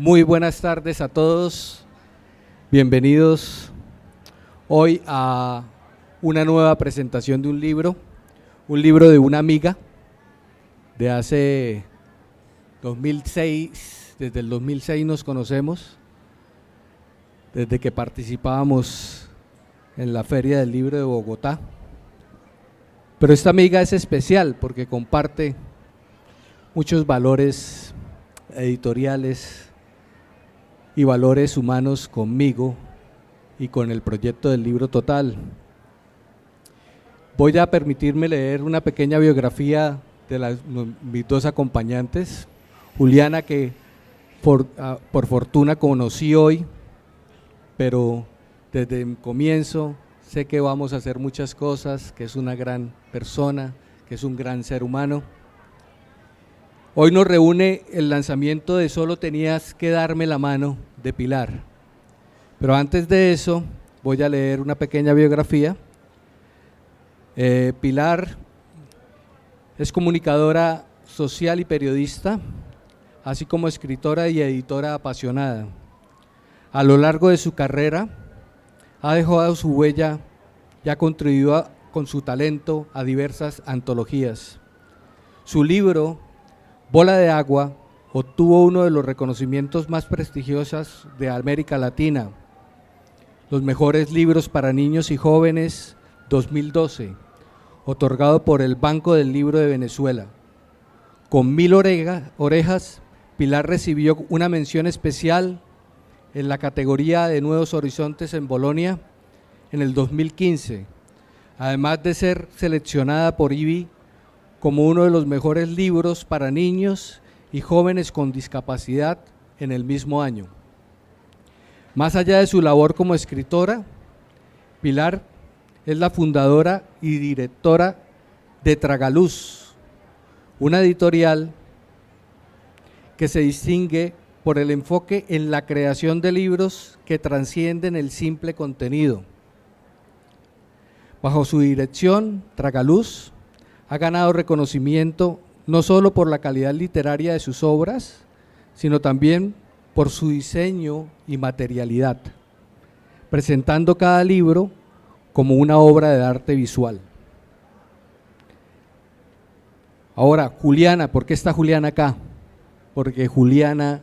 Muy buenas tardes a todos, bienvenidos hoy a una nueva presentación de un libro de una amiga de hace 2006, desde el 2006 nos conocemos, desde que participábamos en la Feria del Libro de Bogotá, pero esta amiga es especial porque comparte muchos valores editoriales y valores humanos conmigo y con el proyecto del Libro Total. Voy a permitirme leer una pequeña biografía de mis dos acompañantes, Juliana, que por fortuna conocí hoy, pero desde el comienzo sé que vamos a hacer muchas cosas, que es una gran persona, que es un gran ser humano. Hoy nos reúne el lanzamiento de Solo tenías que darme la mano, de Pilar. Pero antes de eso voy a leer una pequeña biografía. Pilar es comunicadora social y periodista, así como escritora y editora apasionada. A lo largo de su carrera ha dejado su huella y ha contribuido con su talento a diversas antologías. Su libro Bola de Agua obtuvo uno de los reconocimientos más prestigiosos de América Latina, los mejores libros para niños y jóvenes 2012, otorgado por el Banco del Libro de Venezuela. Con 1000 orejas, Pilar recibió una mención especial en la categoría de Nuevos Horizontes en Bolonia en el 2015, además de ser seleccionada por IBI como uno de los mejores libros para niños y jóvenes con discapacidad en el mismo año. Más allá de su labor como escritora, Pilar es la fundadora y directora de Tragaluz, una editorial que se distingue por el enfoque en la creación de libros que trascienden el simple contenido. Bajo su dirección, Tragaluz ha ganado reconocimiento no solo por la calidad literaria de sus obras, sino también por su diseño y materialidad, presentando cada libro como una obra de arte visual. Ahora, Juliana, ¿por qué está Juliana acá? Porque Juliana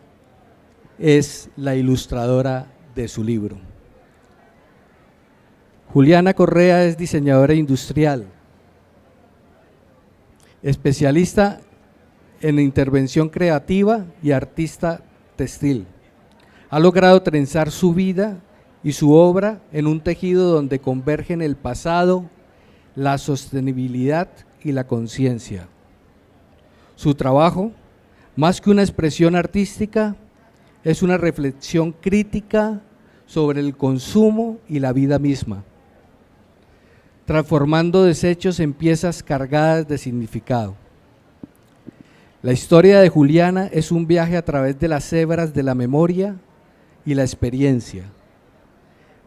es la ilustradora de su libro. Juliana Correa es diseñadora industrial, especialista en intervención creativa y artista textil. Ha logrado trenzar su vida y su obra en un tejido donde convergen el pasado, la sostenibilidad y la conciencia. Su trabajo, más que una expresión artística, es una reflexión crítica sobre el consumo y la vida misma, transformando desechos en piezas cargadas de significado. La historia de Juliana es un viaje a través de las hebras de la memoria y la experiencia.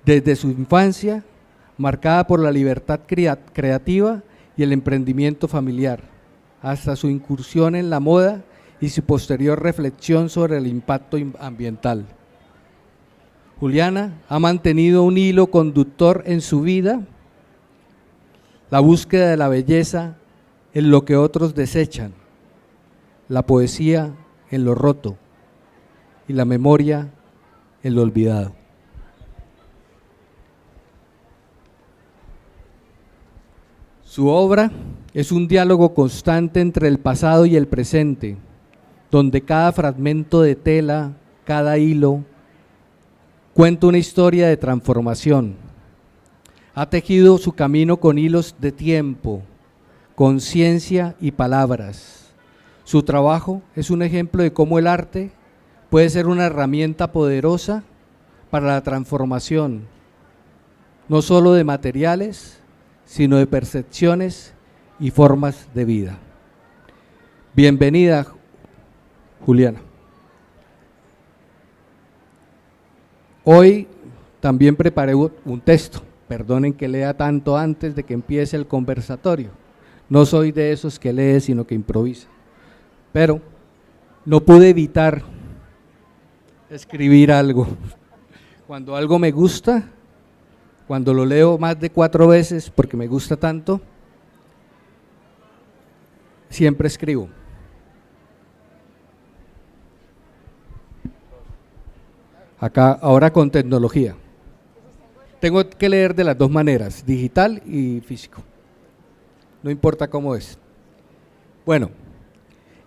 Desde su infancia, marcada por la libertad creativa y el emprendimiento familiar, hasta su incursión en la moda y su posterior reflexión sobre el impacto ambiental. Juliana ha mantenido un hilo conductor en su vida: la búsqueda de la belleza en lo que otros desechan, la poesía en lo roto y la memoria en lo olvidado. Su obra es un diálogo constante entre el pasado y el presente, donde cada fragmento de tela, cada hilo, cuenta una historia de transformación. Ha tejido su camino con hilos de tiempo, conciencia y palabras. Su trabajo es un ejemplo de cómo el arte puede ser una herramienta poderosa para la transformación, no solo de materiales, sino de percepciones y formas de vida. Bienvenida, Juliana. Hoy también preparé un texto. Perdonen que lea tanto antes de que empiece el conversatorio. No soy de esos que lee, sino que improvisa. Pero no pude evitar escribir algo. Cuando algo me gusta, cuando lo leo más de 4 veces porque me gusta tanto, siempre escribo. Acá, ahora con tecnología. Tengo que leer de las dos maneras, digital y físico. No importa cómo es. Bueno,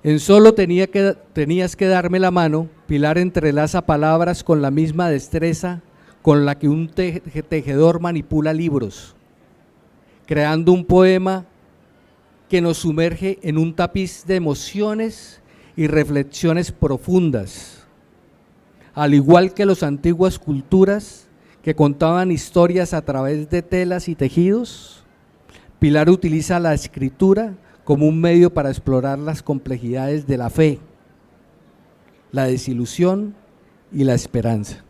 en Solo tenías que darme la mano, Pilar entrelaza palabras con la misma destreza con la que un tejedor manipula libros, creando un poema que nos sumerge en un tapiz de emociones y reflexiones profundas. Al igual que las antiguas culturas que contaban historias a través de telas y tejidos, Pilar utiliza la escritura como un medio para explorar las complejidades de la fe, la desilusión y la esperanza.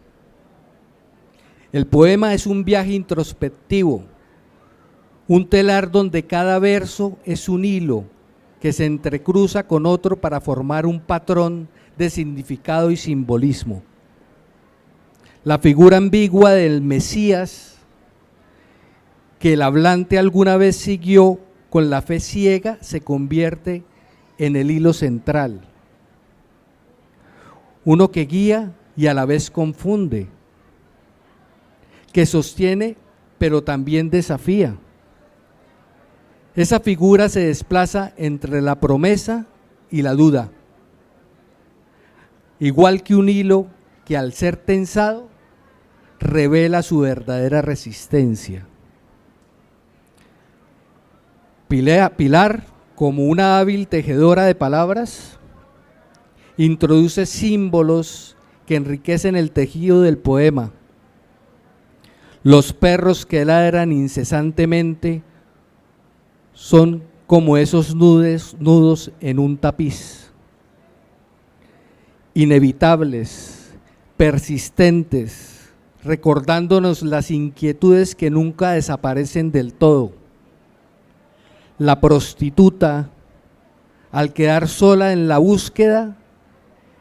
El poema es un viaje introspectivo, un telar donde cada verso es un hilo que se entrecruza con otro para formar un patrón de significado y simbolismo. La figura ambigua del Mesías que el hablante alguna vez siguió con la fe ciega se convierte en el hilo central. Uno que guía y a la vez confunde, que sostiene pero también desafía. Esa figura se desplaza entre la promesa y la duda, igual que un hilo que al ser tensado revela su verdadera resistencia. Pilar, como una hábil tejedora de palabras, introduce símbolos que enriquecen el tejido del poema. Los perros que ladran incesantemente son como esos nudos en un tapiz, inevitables, persistentes, recordándonos las inquietudes que nunca desaparecen del todo. La prostituta, al quedar sola en la búsqueda,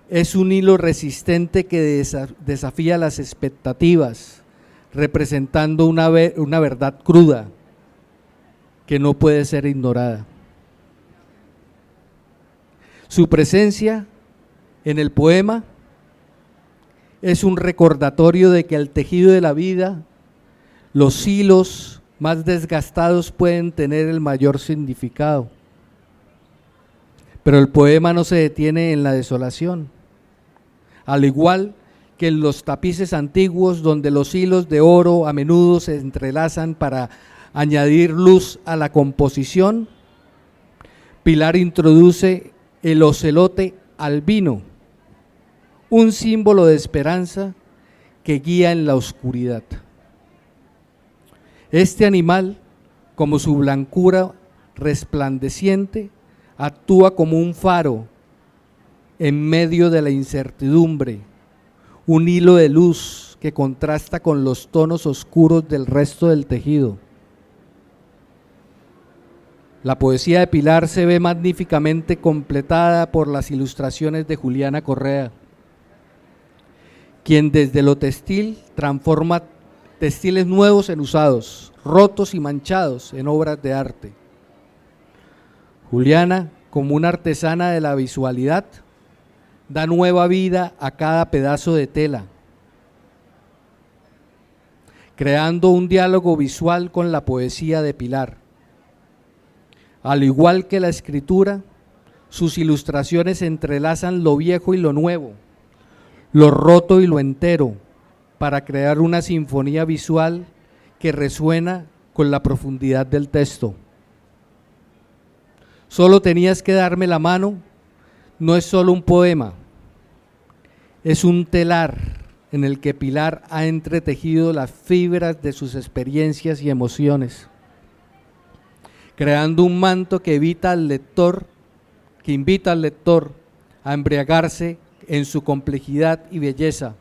es un hilo resistente que desafía las expectativas, representando una verdad cruda que no puede ser ignorada. Su presencia en el poema es un recordatorio de que el tejido de la vida, los hilos más desgastados pueden tener el mayor significado. Pero el poema no se detiene en la desolación, al igual que en los tapices antiguos donde los hilos de oro a menudo se entrelazan para añadir luz a la composición. Pilar introduce el ocelote albino, un símbolo de esperanza que guía en la oscuridad. Este animal, como su blancura resplandeciente, actúa como un faro en medio de la incertidumbre, un hilo de luz que contrasta con los tonos oscuros del resto del tejido. La poesía de Pilar se ve magníficamente completada por las ilustraciones de Juliana Correa, quien desde lo textil transforma textiles nuevos en usados, rotos y manchados en obras de arte. Juliana, como una artesana de la visualidad, da nueva vida a cada pedazo de tela, creando un diálogo visual con la poesía de Pilar. Al igual que la escritura, sus ilustraciones entrelazan lo viejo y lo nuevo, lo roto y lo entero, para crear una sinfonía visual que resuena con la profundidad del texto. Solo tenías que darme la mano no es solo un poema, es un telar en el que Pilar ha entretejido las fibras de sus experiencias y emociones, creando un manto que invita al lector a embriagarse en su complejidad y belleza.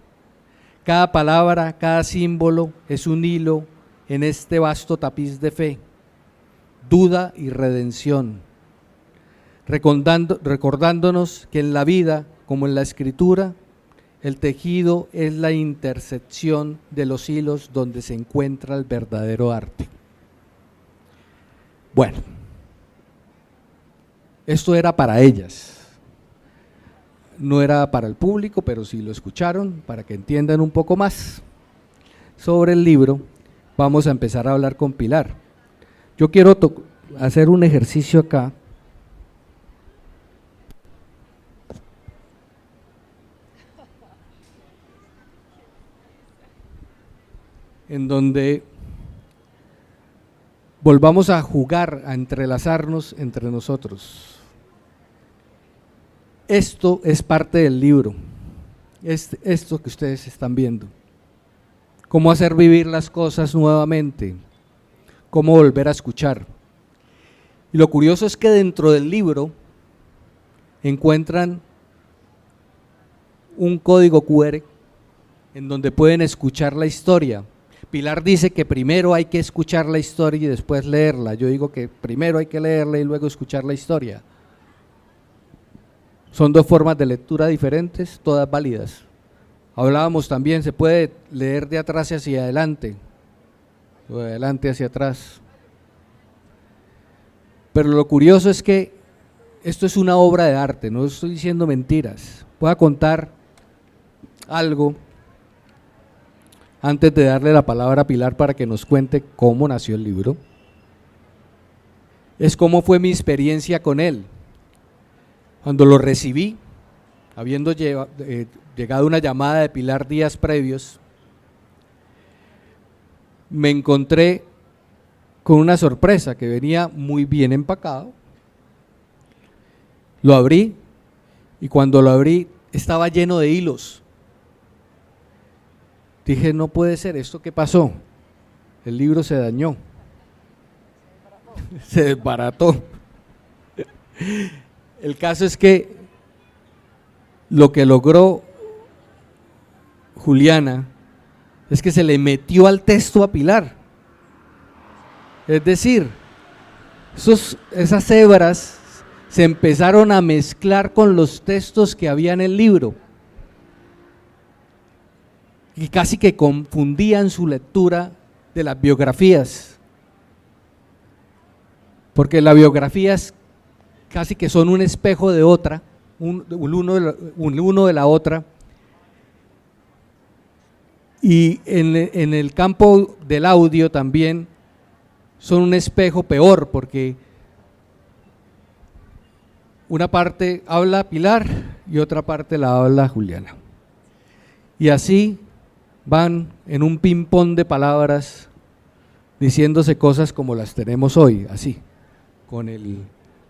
Cada palabra, cada símbolo es un hilo en este vasto tapiz de fe, duda y redención, recordándonos que en la vida, como en la escritura, el tejido es la intersección de los hilos donde se encuentra el verdadero arte. Bueno, esto era para ellas, no era para el público, pero si lo escucharon, para que entiendan un poco más sobre el libro, vamos a empezar a hablar con Pilar. Yo quiero hacer un ejercicio acá. En donde volvamos a jugar, a entrelazarnos entre nosotros. Esto es parte del libro, es esto que ustedes están viendo. Cómo hacer vivir las cosas nuevamente, cómo volver a escuchar. Y lo curioso es que dentro del libro encuentran un código QR en donde pueden escuchar la historia. Pilar dice que primero hay que escuchar la historia y después leerla. Yo digo que primero hay que leerla y luego escuchar la historia. Son dos formas de lectura diferentes, todas válidas. Hablábamos también, se puede leer de atrás hacia adelante, o de adelante hacia atrás. Pero lo curioso es que esto es una obra de arte, no estoy diciendo mentiras. Voy a contar algo antes de darle la palabra a Pilar para que nos cuente cómo nació el libro. Es cómo fue mi experiencia con él. Cuando lo recibí, habiendo llegado una llamada de Pilar días previos, me encontré con una sorpresa que venía muy bien empacado. Lo abrí y cuando lo abrí estaba lleno de hilos. Dije, no puede ser, ¿esto qué pasó? El libro se dañó, se desbarató. El caso es que lo que logró Juliana es que se le metió al texto a Pilar. Es decir, esas hebras se empezaron a mezclar con los textos que había en el libro y casi que confundían su lectura de las biografías, porque las biografías casi que son un espejo de otra, uno de la otra, y en el campo del audio también son un espejo peor, porque una parte habla Pilar y otra parte la habla Juliana, y así van en un ping-pong de palabras diciéndose cosas como las tenemos hoy, así, con el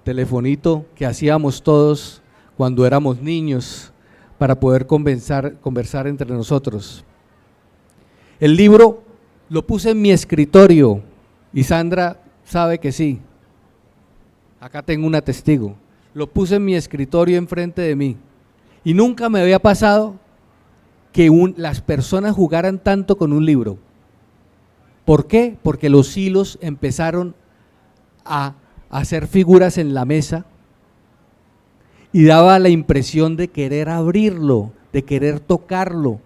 telefonito que hacíamos todos cuando éramos niños para poder conversar entre nosotros. El libro lo puse en mi escritorio y Sandra sabe que sí, acá tengo una testigo, lo puse en mi escritorio enfrente de mí y nunca me había pasado que las personas jugaran tanto con un libro. ¿Por qué? Porque los hilos empezaron a hacer figuras en la mesa y daba la impresión de querer abrirlo, de querer tocarlo,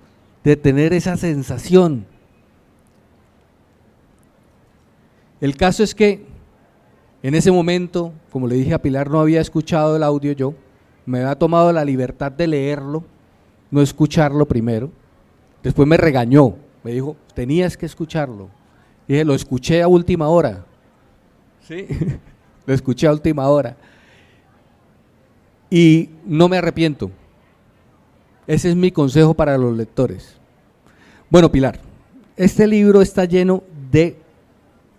de tener esa sensación. El caso es que en ese momento, como le dije a Pilar, no había escuchado el audio yo, me había tomado la libertad de leerlo, no escucharlo primero, después me regañó, me dijo, tenías que escucharlo. Dije, lo escuché a última hora, ¿sí? Lo escuché a última hora y no me arrepiento. Ese es mi consejo para los lectores. Bueno, Pilar, este libro está lleno de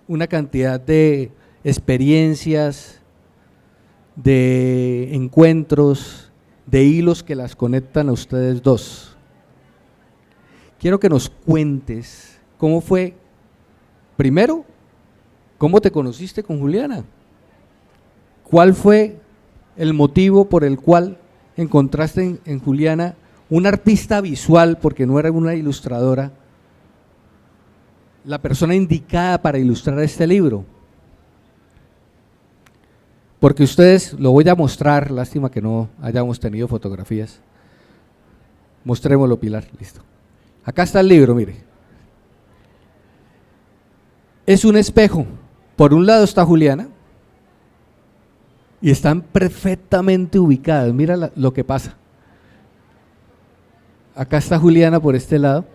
una cantidad de experiencias, de encuentros, de hilos que las conectan a ustedes dos. Quiero que nos cuentes cómo fue, primero, cómo te conociste con Juliana, cuál fue el motivo por el cual encontraste en Juliana un artista visual, porque no era una ilustradora, la persona indicada para ilustrar este libro. Porque ustedes, lo voy a mostrar, lástima que no hayamos tenido fotografías, Mostrémoslo, Pilar, listo. Acá está el libro, mire. Es un espejo. Por un lado está Juliana y están perfectamente ubicadas. Mira lo que pasa. Acá está Juliana por este lado,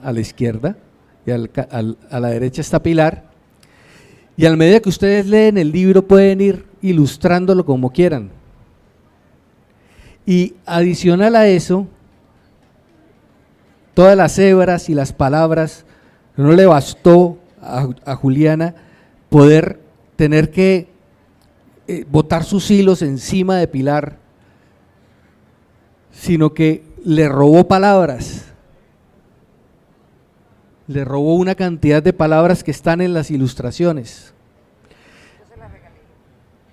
a la izquierda, y a la derecha está Pilar. Y a medida que ustedes leen el libro pueden ir ilustrándolo como quieran. Y adicional a eso, todas las hebras y las palabras, no le bastó a Juliana poder tener que botar sus hilos encima de Pilar, sino que le robó palabras, le robó una cantidad de palabras que están en las ilustraciones. Yo se las regalé.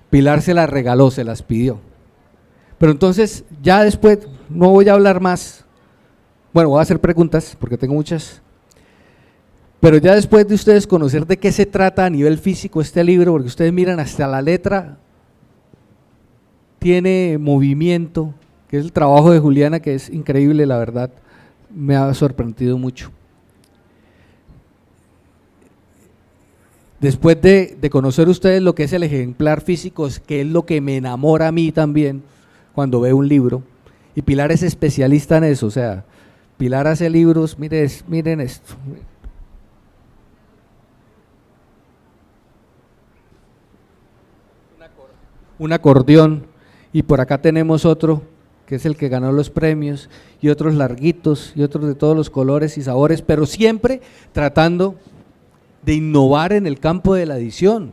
Pilar se las regaló, se las pidió. Pero entonces, ya después, no voy a hablar más, bueno, voy a hacer preguntas, porque tengo muchas, pero ya después de ustedes conocer de qué se trata a nivel físico este libro, porque ustedes miran hasta la letra, tiene movimiento, que es el trabajo de Juliana, que es increíble, la verdad, me ha sorprendido mucho. Después de conocer ustedes lo que es el ejemplar físico, que es lo que me enamora a mí también cuando veo un libro, y Pilar es especialista en eso, o sea, Pilar hace libros, miren esto. Un acordeón, y por acá tenemos otro que es el que ganó los premios, y otros larguitos, y otros de todos los colores y sabores, pero siempre tratando de innovar en el campo de la edición.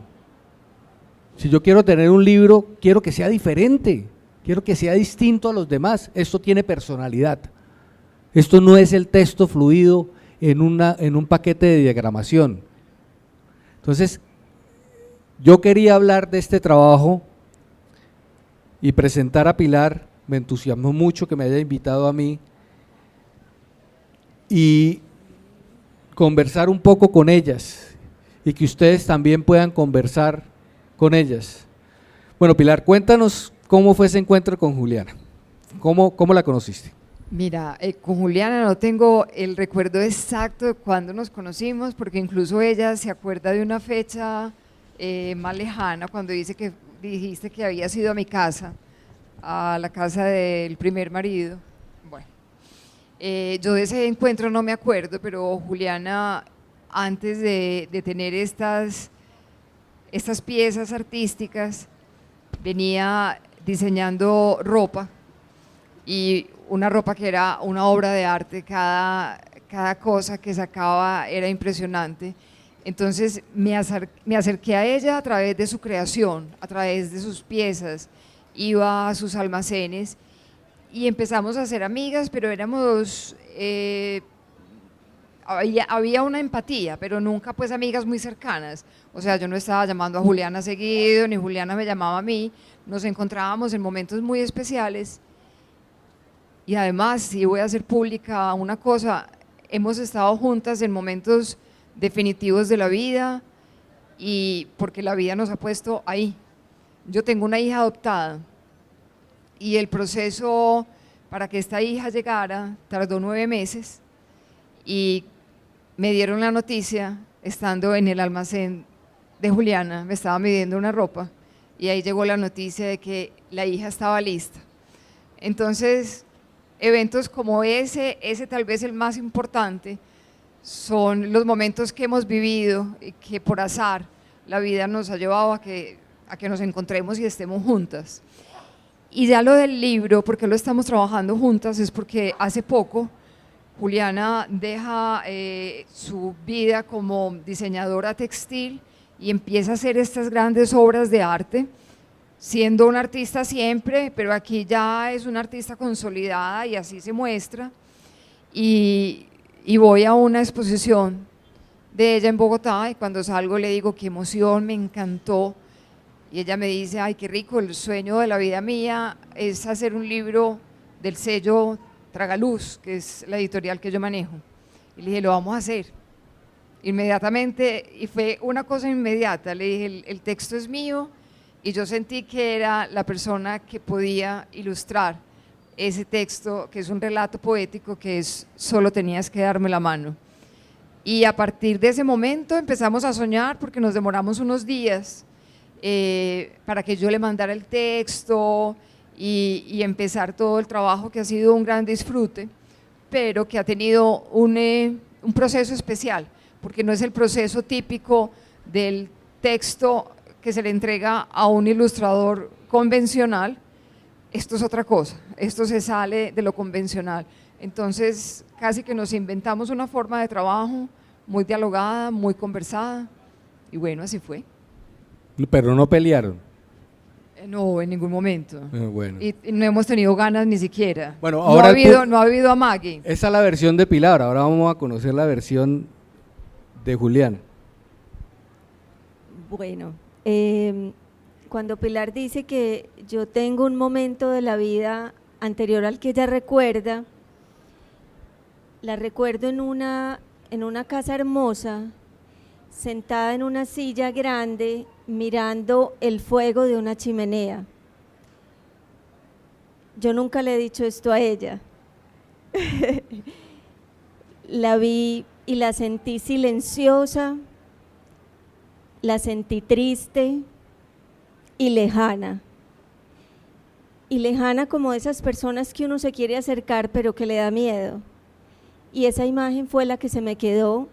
Si yo quiero tener un libro, quiero que sea diferente, quiero que sea distinto a los demás, esto tiene personalidad, esto no es el texto fluido en un paquete de diagramación. Entonces, yo quería hablar de este trabajo y presentar a Pilar, me entusiasmó mucho que me haya invitado a mí y conversar un poco con ellas y que ustedes también puedan conversar con ellas. Bueno, Pilar, cuéntanos cómo fue ese encuentro con Juliana, cómo la conociste. Mira, con Juliana no tengo el recuerdo exacto de cuándo nos conocimos, porque incluso ella se acuerda de una fecha más lejana, cuando dijiste que habías ido a mi casa, a la casa del primer marido. Bueno, yo de ese encuentro no me acuerdo, pero Juliana, antes de tener estas piezas artísticas, venía diseñando ropa, y una ropa que era una obra de arte, cada cosa que sacaba era impresionante. Entonces me acerqué a ella a través de su creación, a través de sus piezas, iba a sus almacenes y empezamos a ser amigas, pero había una empatía, pero nunca pues amigas muy cercanas. O sea, yo no estaba llamando a Juliana seguido, ni Juliana me llamaba a mí, nos encontrábamos en momentos muy especiales. Y además, si voy a hacer pública una cosa, hemos estado juntas en momentos definitivos de la vida, y porque la vida nos ha puesto ahí. Yo tengo una hija adoptada y el proceso para que esta hija llegara tardó 9 meses, y me dieron la noticia estando en el almacén de Juliana, me estaba midiendo una ropa y ahí llegó la noticia de que la hija estaba lista. Entonces, eventos como ese tal vez el más importante, son los momentos que hemos vivido y que por azar la vida nos ha llevado a que nos encontremos y estemos juntas. Y ya lo del libro, ¿por qué lo estamos trabajando juntas? Es porque hace poco Juliana deja su vida como diseñadora textil y empieza a hacer estas grandes obras de arte, siendo una artista siempre, pero aquí ya es una artista consolidada y así se muestra. Y voy a una exposición de ella en Bogotá, y cuando salgo le digo: qué emoción, me encantó. Y ella me dice: ay, qué rico, el sueño de la vida mía es hacer un libro del sello Tragaluz, que es la editorial que yo manejo. Y le dije: lo vamos a hacer. Inmediatamente, y fue una cosa inmediata, le dije: el texto es mío, y yo sentí que era la persona que podía ilustrar ese texto, que es un relato poético, que es Solo tenías que darme la mano. Y a partir de ese momento empezamos a soñar, porque nos demoramos unos días para que yo le mandara el texto y empezar todo el trabajo, que ha sido un gran disfrute, pero que ha tenido un proceso especial, porque no es el proceso típico del texto que se le entrega a un ilustrador convencional. Esto es otra cosa, esto se sale de lo convencional. Entonces casi que nos inventamos una forma de trabajo muy dialogada, muy conversada, y bueno, así fue. Pero no pelearon. No, en ningún momento. Bueno. Y no hemos tenido ganas ni siquiera. Bueno, ahora no ha habido amague. Esa es la versión de Pilar, ahora vamos a conocer la versión de Juliana. Bueno, cuando Pilar dice que yo tengo un momento de la vida anterior al que ella recuerda, la recuerdo en una casa hermosa, sentada en una silla grande, mirando el fuego de una chimenea. Yo nunca le he dicho esto a ella. La vi y la sentí silenciosa, la sentí triste y lejana. Y lejana como esas personas que uno se quiere acercar pero que le da miedo. Y esa imagen fue la que se me quedó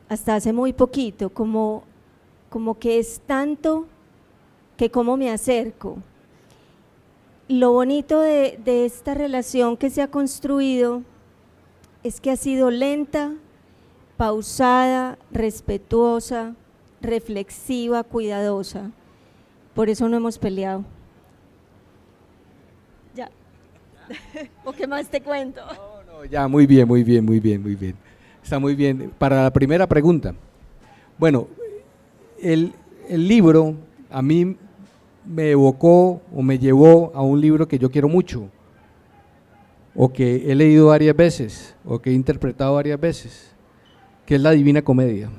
hasta hace muy poquito, como que es tanto que cómo me acerco. Lo bonito de esta relación que se ha construido es que ha sido lenta, pausada, respetuosa, reflexiva, cuidadosa. Por eso no hemos peleado. Ya. ¿O qué más te cuento? No, ya, muy bien. Está muy bien. Para la primera pregunta, bueno, el libro a mí me evocó o me llevó a un libro que yo quiero mucho, o que he leído varias veces, o que he interpretado varias veces, que es La Divina Comedia.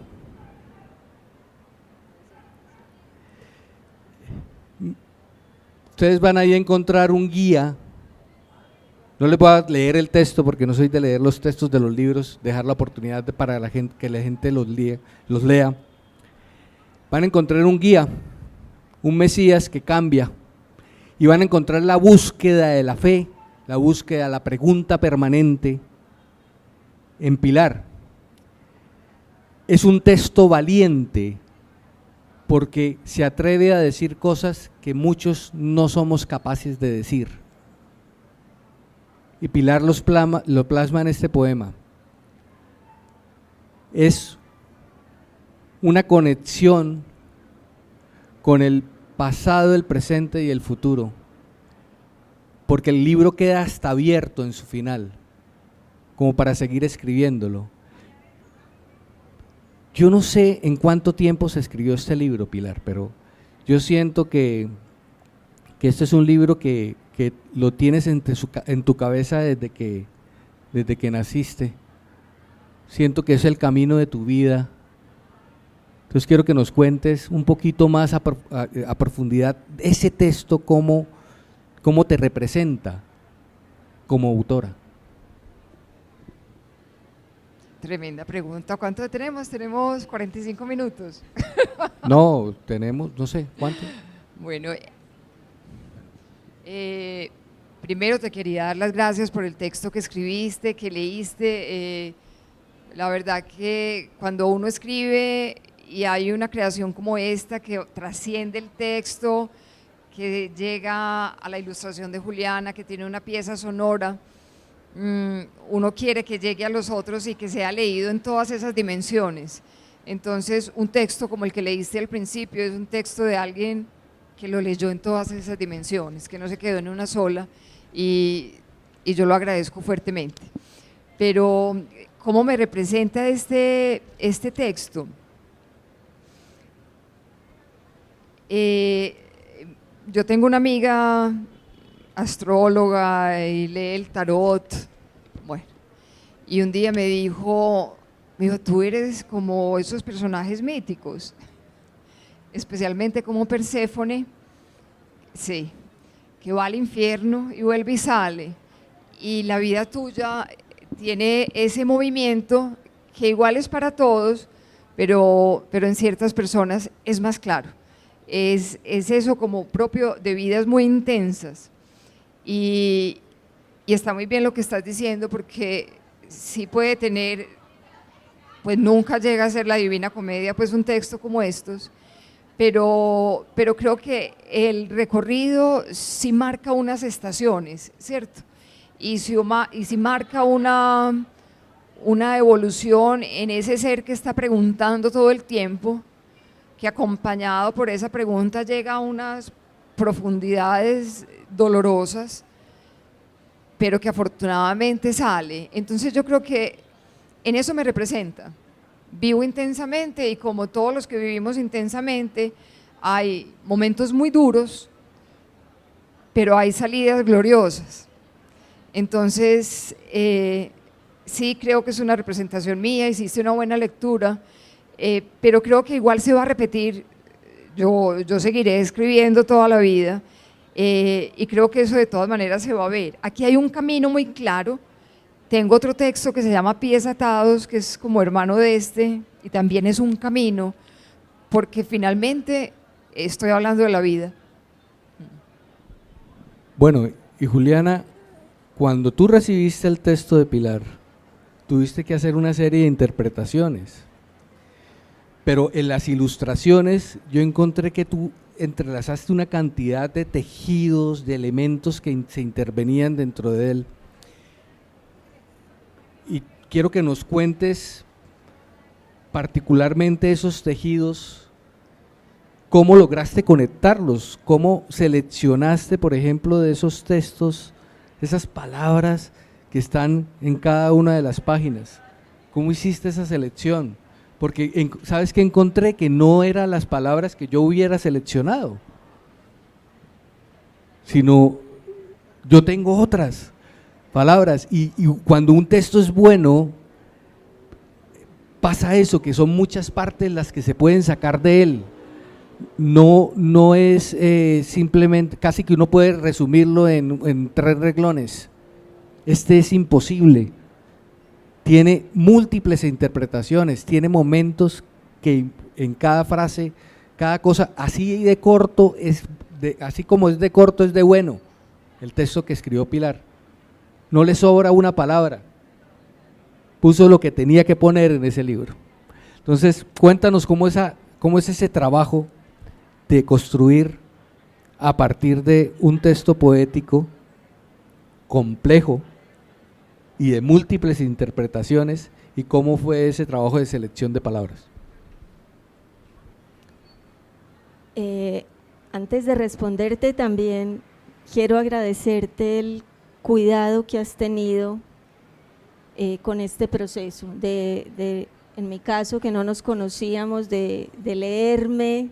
Ustedes van ahí a encontrar un guía. No les voy a leer el texto porque no soy de leer los textos de los libros, dejar la oportunidad para la gente, que la gente los lea. Van a encontrar un guía, un Mesías que cambia, y van a encontrar la búsqueda de la fe, la búsqueda, la pregunta permanente en Pilar. Es un texto valiente porque se atreve a decir cosas que muchos no somos capaces de decir. Y Pilar lo plasma en este poema. Es una conexión con el pasado, el presente y el futuro, porque el libro queda hasta abierto en su final, como para seguir escribiéndolo. Yo no sé en cuánto tiempo se escribió este libro, Pilar, pero yo siento que este es un libro que lo tienes en tu cabeza desde que naciste. Siento que es el camino de tu vida. Entonces quiero que nos cuentes un poquito más a profundidad ese texto, cómo te representa como autora. Tremenda pregunta. ¿Cuánto tenemos? Tenemos 45 minutos. No, tenemos, no sé, ¿cuánto? Bueno, primero te quería dar las gracias por el texto que escribiste, que leíste. La verdad que cuando uno escribe y hay una creación como esta que trasciende el texto, que llega a la ilustración de Juliana, que tiene una pieza sonora, uno quiere que llegue a los otros y que sea leído en todas esas dimensiones. Entonces, un texto como el que leíste al principio es un texto de alguien que lo leyó en todas esas dimensiones, que no se quedó en una sola, y yo lo agradezco fuertemente. Pero, ¿cómo me representa este texto? Yo tengo una amiga astróloga y lee el tarot, bueno, y un día me dijo, tú eres como esos personajes míticos, especialmente como Perséfone, sí, que va al infierno y vuelve y sale, y la vida tuya tiene ese movimiento que igual es para todos, pero en ciertas personas es más claro. Es eso como propio de vidas muy intensas. Y está muy bien lo que estás diciendo, porque sí puede tener, pues nunca llega a ser la Divina Comedia, pues un texto como estos, pero creo que el recorrido sí marca unas estaciones, ¿cierto? Y sí marca una evolución en ese ser que está preguntando todo el tiempo, que acompañado por esa pregunta llega a unas profundidades dolorosas, pero que afortunadamente sale. Entonces yo creo que en eso me representa. Vivo intensamente, y como todos los que vivimos intensamente, hay momentos muy duros, pero hay salidas gloriosas. Entonces, sí creo que es una representación mía, hiciste una buena lectura, pero creo que igual se va a repetir. Yo seguiré escribiendo toda la vida, y creo que eso de todas maneras se va a ver. Aquí hay un camino muy claro. Tengo otro texto que se llama Pies Atados, que es como hermano de este, y también es un camino, porque finalmente estoy hablando de la vida. Bueno, y Juliana, cuando tú recibiste el texto de Pilar, tuviste que hacer una serie de interpretaciones, pero en las ilustraciones yo encontré que tú entrelazaste una cantidad de tejidos, de elementos que se intervenían dentro de él. Y quiero que nos cuentes particularmente esos tejidos, cómo lograste conectarlos, cómo seleccionaste, por ejemplo, de esos textos, esas palabras que están en cada una de las páginas. ¿Cómo hiciste esa selección? Porque sabes que encontré que no eran las palabras que yo hubiera seleccionado, sino yo tengo otras palabras, y cuando un texto es bueno, pasa eso, que son muchas partes las que se pueden sacar de él. No es simplemente, casi que uno puede resumirlo en 3 renglones. Este es imposible. Tiene múltiples interpretaciones, tiene momentos que en cada frase, cada cosa, así de corto, así como es de corto, es de bueno. El texto que escribió Pilar. No le sobra una palabra. Puso lo que tenía que poner en ese libro. Entonces, cuéntanos cómo es ese trabajo de construir a partir de un texto poético complejo y de múltiples interpretaciones, y cómo fue ese trabajo de selección de palabras. Antes de responderte, también quiero agradecerte el cuidado que has tenido con este proceso, en mi caso, que no nos conocíamos, de leerme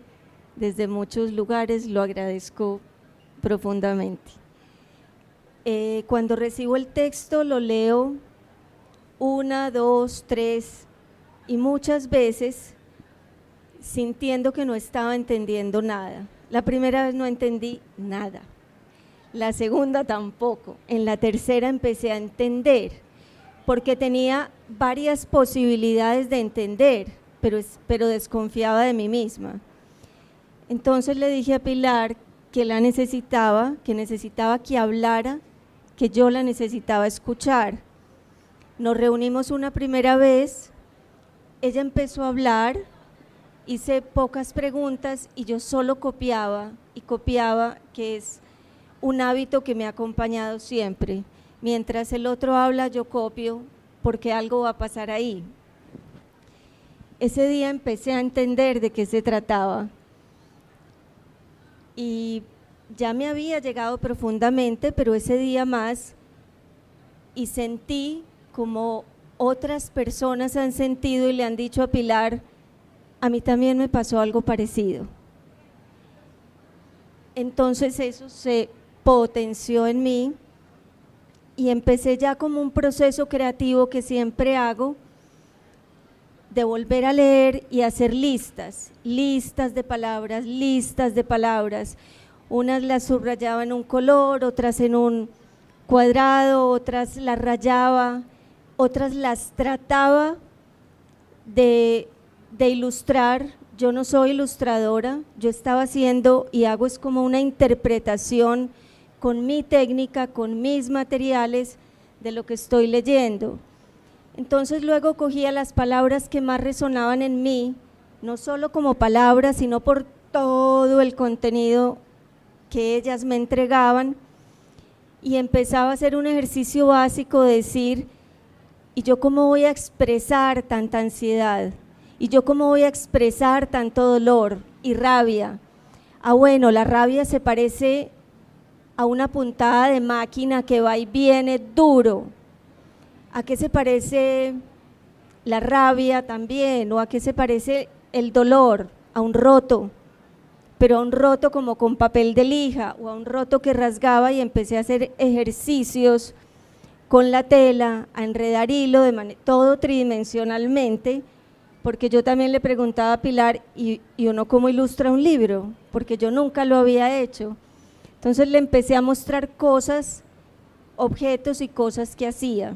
desde muchos lugares. Lo agradezco profundamente. Cuando recibo el texto lo leo 1, 2, 3 y muchas veces sintiendo que no estaba entendiendo nada. La primera vez no entendí nada, la segunda tampoco, en la tercera empecé a entender, porque tenía varias posibilidades de entender, pero desconfiaba de mí misma. Entonces le dije a Pilar que la necesitaba, que hablara, que yo la necesitaba escuchar. Nos reunimos una primera vez, ella empezó a hablar, hice pocas preguntas y yo solo copiaba y copiaba, que es un hábito que me ha acompañado siempre. Mientras el otro habla, yo copio, porque algo va a pasar ahí. Ese día empecé a entender de qué se trataba y ya me había llegado profundamente, pero ese día más, y sentí como otras personas han sentido y le han dicho a Pilar, a mí también me pasó algo parecido. Entonces eso se potenció en mí y empecé ya como un proceso creativo que siempre hago, de volver a leer y hacer listas de palabras. Unas las subrayaba en un color, otras en un cuadrado, otras las rayaba, otras las trataba de ilustrar. Yo no soy ilustradora, yo estaba haciendo y hago es como una interpretación con mi técnica, con mis materiales de lo que estoy leyendo. Entonces luego cogía las palabras que más resonaban en mí, no solo como palabras, sino por todo el contenido que ellas me entregaban, y empezaba a hacer un ejercicio básico de decir, ¿y yo cómo voy a expresar tanta ansiedad? ¿Y yo cómo voy a expresar tanto dolor y rabia? Ah, bueno, la rabia se parece a una puntada de máquina que va y viene duro. ¿A qué se parece la rabia también? ¿O a qué se parece el dolor? A un roto, pero a un roto como con papel de lija, o a un roto que rasgaba, y empecé a hacer ejercicios con la tela, a enredar hilo, todo tridimensionalmente, porque yo también le preguntaba a Pilar, ¿y uno cómo ilustra un libro? Porque yo nunca lo había hecho. Entonces le empecé a mostrar cosas, objetos y cosas que hacía.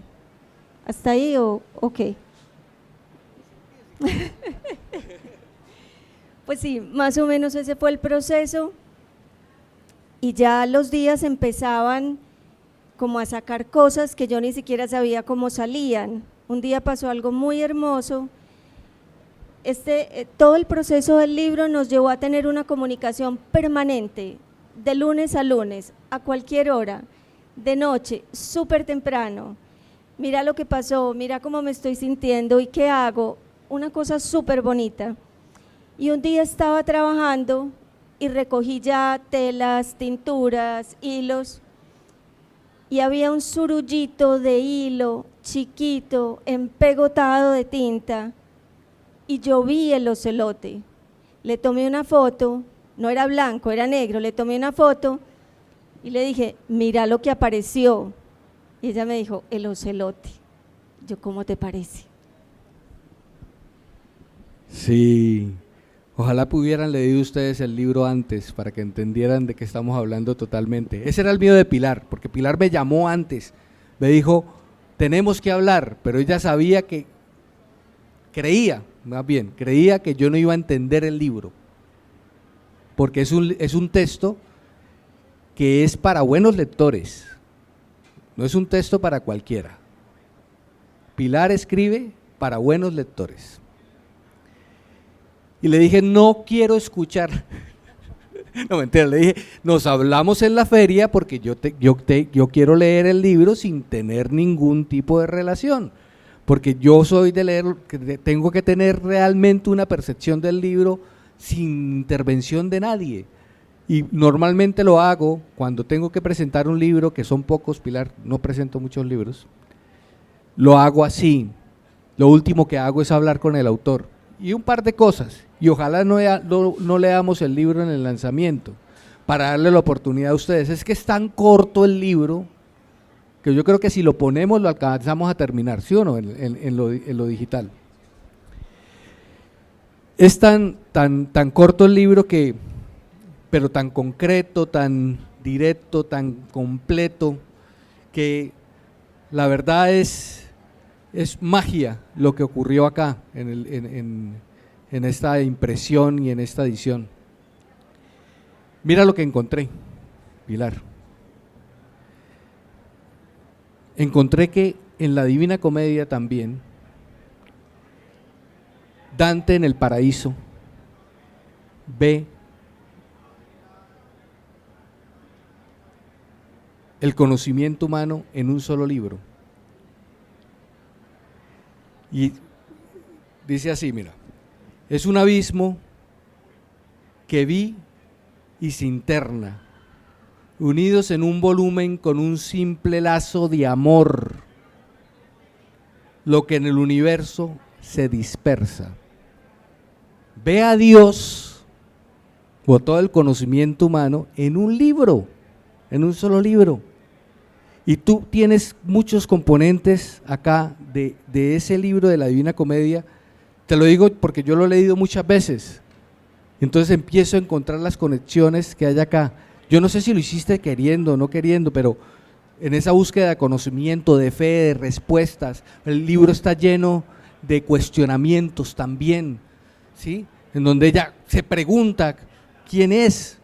¿Hasta ahí o qué? Pues sí, más o menos ese fue el proceso, y ya los días empezaban como a sacar cosas que yo ni siquiera sabía cómo salían. Un día pasó algo muy hermoso. Todo el proceso del libro nos llevó a tener una comunicación permanente, de lunes a lunes, a cualquier hora, de noche, súper temprano. Mira lo que pasó, mira cómo me estoy sintiendo y qué hago, una cosa súper bonita. Y un día estaba trabajando y recogí ya telas, tinturas, hilos, y había un surullito de hilo chiquito, empegotado de tinta, y yo vi el ocelote. Le tomé una foto, no era blanco, era negro, le tomé una foto y le dije, mira lo que apareció. Y ella me dijo, el ocelote. Yo, ¿cómo te parece? Sí, ojalá pudieran leído ustedes el libro antes para que entendieran de qué estamos hablando totalmente. Ese era el miedo de Pilar, porque Pilar me llamó antes, me dijo, tenemos que hablar, pero ella sabía que, creía que yo no iba a entender el libro, porque es un texto que es para buenos lectores, no es un texto para cualquiera. Pilar escribe para buenos lectores. Y le dije, no quiero escuchar, no mentira, le dije, nos hablamos en la feria porque yo quiero leer el libro sin tener ningún tipo de relación, porque yo soy de leer, tengo que tener realmente una percepción del libro sin intervención de nadie, y normalmente lo hago cuando tengo que presentar un libro, que son pocos, Pilar, no presento muchos libros, lo hago así, lo último que hago es hablar con el autor, y un par de cosas, y ojalá no leamos el libro en el lanzamiento, para darle la oportunidad a ustedes. Es que es tan corto el libro, que yo creo que si lo ponemos lo alcanzamos a terminar, ¿sí o no?, en lo digital. Es tan corto el libro pero tan concreto, tan directo, tan completo, que la verdad es magia lo que ocurrió acá en esta impresión y en esta edición. Mira lo que encontré, Pilar. Encontré que en la Divina Comedia también, Dante en el paraíso ve el conocimiento humano en un solo libro. Y dice así, mira, es un abismo que vi y se interna, unidos en un volumen con un simple lazo de amor, lo que en el universo se dispersa. Ve a Dios o todo el conocimiento humano en un libro, en un solo libro. Y tú tienes muchos componentes acá de ese libro de la Divina Comedia. Te lo digo porque yo lo he leído muchas veces. Entonces empiezo a encontrar las conexiones que hay acá. Yo no sé si lo hiciste queriendo o no queriendo, pero en esa búsqueda de conocimiento, de fe, de respuestas. El libro está lleno de cuestionamientos también, ¿sí? En donde ella se pregunta, ¿quién es?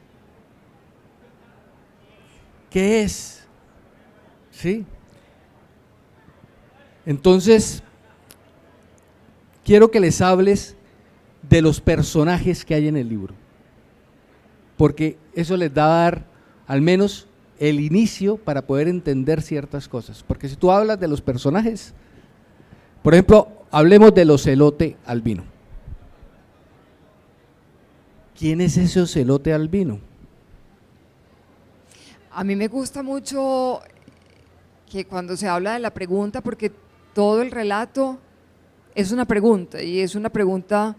¿Qué es? ¿Sí? Entonces, quiero que les hables de los personajes que hay en el libro, porque eso les da a dar al menos el inicio para poder entender ciertas cosas. Porque si tú hablas de los personajes, por ejemplo, hablemos del ocelote albino. ¿Quién es ese ocelote albino? A mí me gusta mucho que cuando se habla de la pregunta, porque todo el relato es una pregunta, y es una pregunta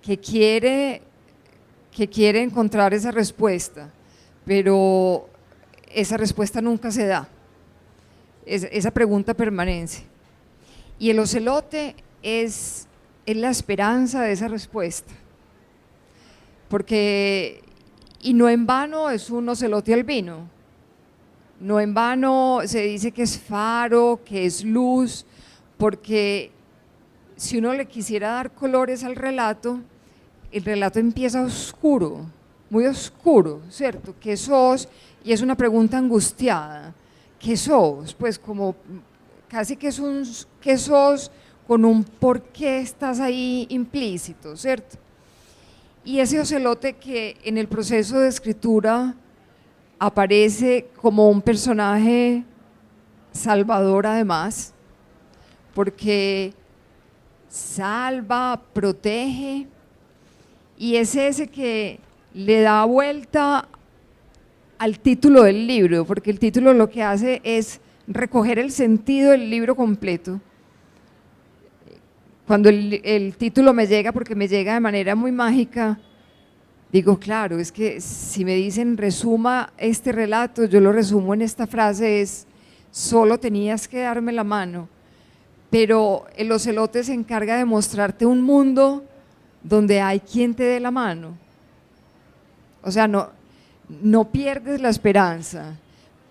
que quiere encontrar esa respuesta, pero esa respuesta nunca se da, esa pregunta permanece. Y el ocelote es la esperanza de esa respuesta, porque, y no en vano es un ocelote albino, no en vano se dice que es faro, que es luz, porque si uno le quisiera dar colores al relato, el relato empieza oscuro, muy oscuro, ¿cierto? ¿Qué sos? Y es una pregunta angustiada. ¿Qué sos? Pues como casi que es un ¿qué sos? Con un por qué estás ahí implícito, ¿cierto? Y ese ocelote que en el proceso de escritura aparece como un personaje salvador además, porque salva, protege, y es ese que le da vuelta al título del libro, porque el título lo que hace es recoger el sentido del libro completo. Cuando el título me llega, porque me llega de manera muy mágica, digo, claro, es que si me dicen resuma este relato, yo lo resumo en esta frase, es solo tenías que darme la mano. Pero el ocelote se encarga de mostrarte un mundo donde hay quien te dé la mano. O sea, no pierdes la esperanza,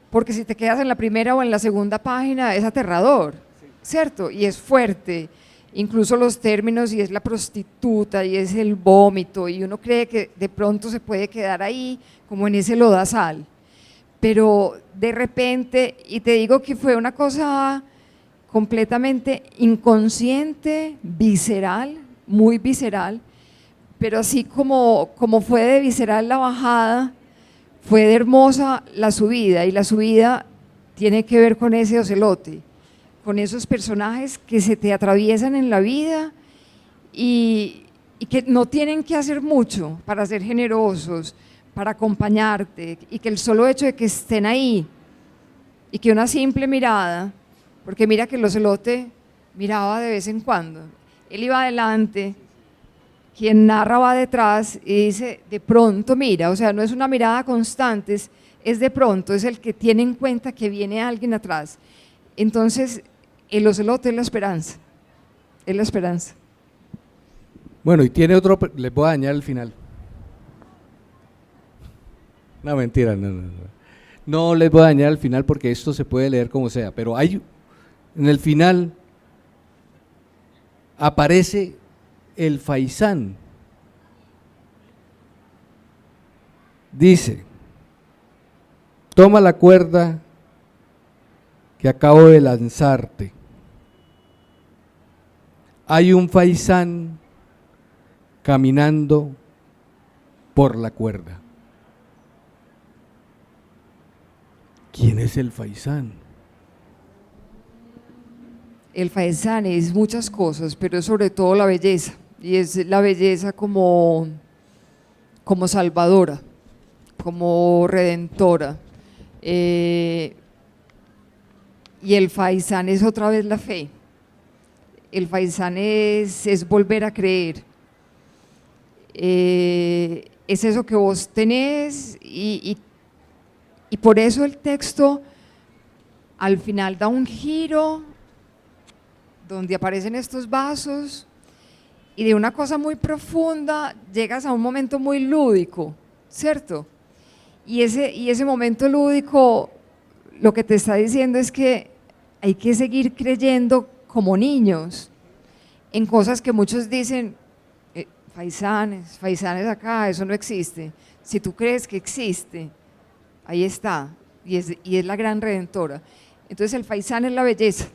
porque si te quedas en la primera o en la segunda página es aterrador, ¿cierto? Y es fuerte, incluso los términos, y es la prostituta, y es el vómito, y uno cree que de pronto se puede quedar ahí, como en ese lodazal. Pero de repente, y te digo que fue una cosa completamente inconsciente, visceral, muy visceral, pero así como fue de visceral la bajada, fue de hermosa la subida, y la subida tiene que ver con ese ocelote, con esos personajes que se te atraviesan en la vida y que no tienen que hacer mucho para ser generosos, para acompañarte, y que el solo hecho de que estén ahí y que una simple mirada, porque mira que el ocelote miraba de vez en cuando, él iba adelante, quien narra va detrás y dice de pronto mira, o sea, no es una mirada constante, es de pronto, es el que tiene en cuenta que viene alguien atrás. Entonces el ocelote es la esperanza, es la esperanza. Bueno, y tiene otro, les voy a dañar el final. No, mentira, no les voy a dañar el final porque esto se puede leer como sea, pero hay, en el final aparece el faisán. Dice, toma la cuerda que acabo de lanzarte. Hay un faisán caminando por la cuerda. ¿Quién es el faisán? El faisán es muchas cosas, pero es sobre todo la belleza, y es la belleza como salvadora, como redentora. Y el faisán es otra vez la fe. El faisán es volver a creer. Es eso que vos tenés, y por eso el texto al final da un giro donde aparecen estos vasos, y de una cosa muy profunda llegas a un momento muy lúdico, ¿cierto? Y ese momento lúdico lo que te está diciendo es que hay que seguir creyendo como niños en cosas que muchos dicen, faisanes acá, eso no existe. Si tú crees que existe, ahí está, y es la gran redentora. Entonces el faisán es la belleza.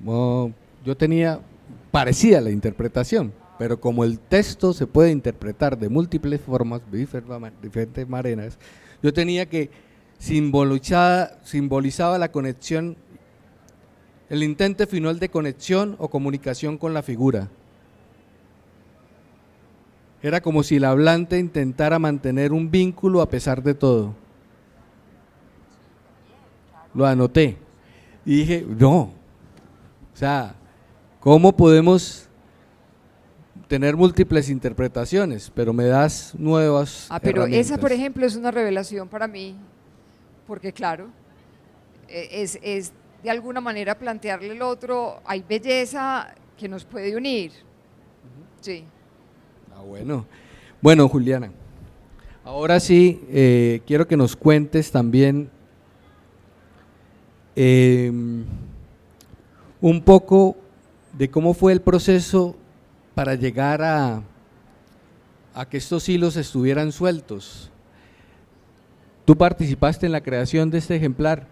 Yo tenía parecida la interpretación, pero como el texto se puede interpretar de múltiples formas, diferentes maneras, yo tenía que simbolizaba la conexión, el intento final de conexión o comunicación con la figura. Era como si el hablante intentara mantener un vínculo a pesar de todo. Lo anoté y dije, no, o sea, ¿cómo podemos tener múltiples interpretaciones? Pero me das nuevas pero herramientas. esa, por ejemplo, es una revelación para mí, porque claro, es de alguna manera plantearle al otro, hay belleza que nos puede unir. Sí. Bueno, Juliana, ahora sí quiero que nos cuentes también un poco de cómo fue el proceso para llegar a que estos hilos estuvieran sueltos. Tú participaste en la creación de este ejemplar,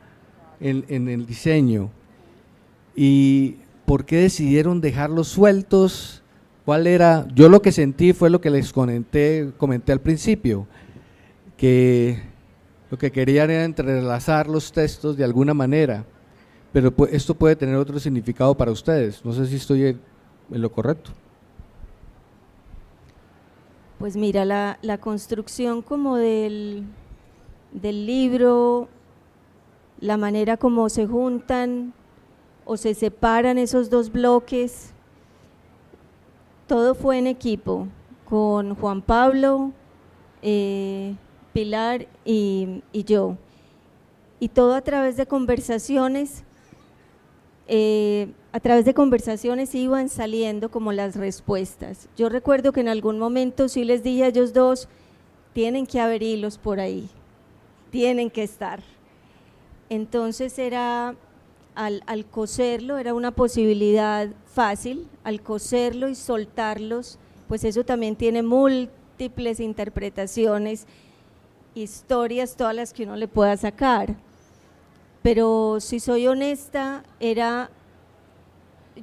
en el diseño, y ¿por qué decidieron dejarlos sueltos? ¿Cuál era? Yo lo que sentí fue lo que les comenté al principio, que lo que querían era entrelazar los textos de alguna manera, pero esto puede tener otro significado para ustedes. No sé si estoy en lo correcto. Pues mira, la construcción como del libro, la manera como se juntan o se separan esos dos bloques, todo fue en equipo, con Juan Pablo, Pilar y yo. Y todo a través de conversaciones, iban saliendo como las respuestas. Yo recuerdo que en algún momento sí les dije a ellos dos, tienen que haber hilos por ahí, tienen que estar. Entonces era, al coserlo, era una posibilidad fácil, al coserlo y soltarlos, pues eso también tiene múltiples interpretaciones, historias, todas las que uno le pueda sacar. Pero si soy honesta,